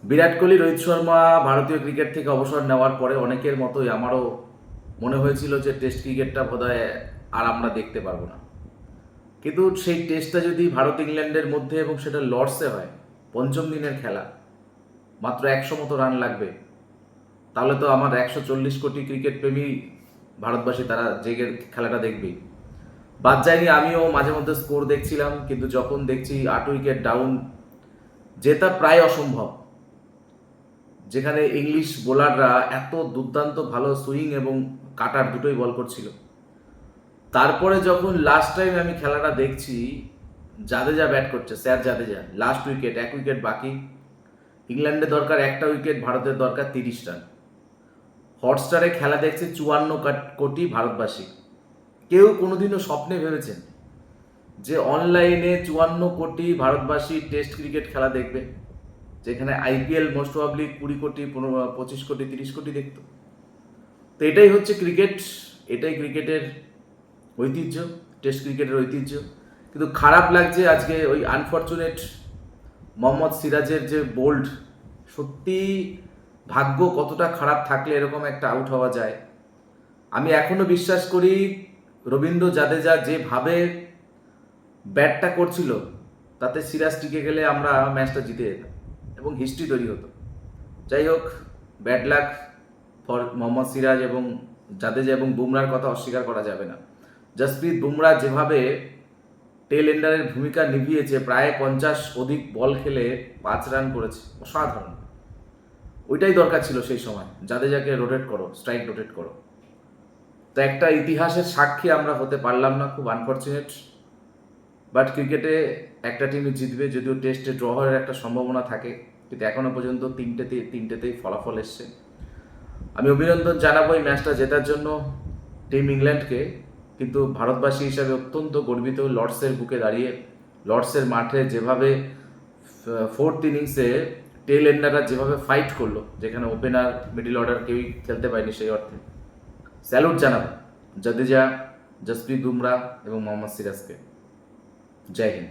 বিরাট কোহলি, রোহিত শর্মা ভারতীয় ক্রিকেট থেকে অবসর নেওয়ার পরে অনেকের মতোই আমারও মনে হয়েছিল যে টেস্ট ক্রিকেটটা বোধহয় আর আমরা দেখতে পারবো না। কিন্তু সেই টেস্টটা যদি ভারত ইংল্যান্ডের মধ্যে এবং সেটা লর্ডসে হয়, পঞ্চম দিনের খেলা, মাত্র 100 মতো রান লাগবে, তাহলে তো আমার 140 কোটি ক্রিকেট প্রেমী ভারতবাসী তারা জেগে খেলাটা দেখবেই। বাদ যায়নি, আমিও মাঝে মধ্যে স্কোর দেখছিলাম, কিন্তু যখন দেখছি 8 উইকেট ডাউন, জেতা প্রায় অসম্ভব, যেখানে ইংলিশ বোলাররা এত দুর্দান্ত ভালো সুইং এবং কাটার দুটোই বল করছিল। তারপরে যখন লাস্ট টাইম আমি খেলাটা দেখছি, জাদেজা ব্যাট করছে, sir Jadeja, last wicket, 1 wicket বাকি, ইংল্যান্ডের দরকার 1টা উইকেট, ভারতের দরকার 30 রান। হটস্টারে খেলা দেখছে 54 কোটি ভারতবাসী। কেউ কোনোদিনও স্বপ্নে ভেবেছেন যে অনলাইনে 54 কোটি ভারতবাসী টেস্ট ক্রিকেট খেলা দেখবে, যেখানে আইপিএল মোস্ট প্রবাবলি 20 কোটি, 25 কোটি, 30 কোটি দেখতো? তো এটাই হচ্ছে ক্রিকেট, এটাই ক্রিকেটের ঐতিহ্য, টেস্ট ক্রিকেটের ঐতিহ্য। কিন্তু খারাপ লাগছে আজকে ওই আনফর্চুনেট মোহাম্মদ সিরাজের যে বোল্ড, সত্যি ভাগ্য কতটা খারাপ থাকলে এরকম একটা আউট হওয়া যায়। আমি এখনো বিশ্বাস করি রবীন্দ্র জাদেজা যেভাবে ব্যাটটা করছিল, তাতে সিরাজ টিকে গেলে আমরা ম্যাচটা জিতে যেতাম এবং হিস্ট্রি তৈরি হতো। যাই হোক, bad luck for Mohammad Siraj এবং জাদেজা, এবং বুমরার কথা অস্বীকার করা যাবে না। জসপ্রীত বুমরা যেভাবে টেল এন্ডারের ভূমিকা নিভিয়েছে, প্রায় 50 অধিক বল খেলে 5 রান করেছে, অসাধারণ। ওইটাই দরকার ছিল সেই সময়, জাদেজাকে রোটেট করো, স্ট্রাইক রোটেট করো। তো একটা ইতিহাসের সাক্ষী আমরা হতে পারলাম না, খুব আনফর্চুনেট। বাট ক্রিকেটে একটা টিমই জিতবে, যদিও টেস্টে ড্র হওয়ার একটা সম্ভাবনা থাকে, কিন্তু এখনো পর্যন্ত তিনটেতেই ফলাফল এসছে। আমি অভিনন্দন জানাবো এই ম্যাচটা জেতার জন্য টিম ইংল্যান্ডকে, কিন্তু ভারতবাসী হিসাবে অত্যন্ত গর্বিত লর্ডসের বুকে দাঁড়িয়ে, লর্ডসের মাঠে যেভাবে ফোর্থ ইনিংসে টেল এন্ডাররা যেভাবে ফাইট করলো, যেখানে ওপেনার মিডল অর্ডার কেউই খেলতে পারেনি, সেই অর্থে স্যালুট জানাবো জাদেজা, জসপ্রীত বুমরা এবং মোহাম্মদ সিরাজকে। জয় হিন্দ।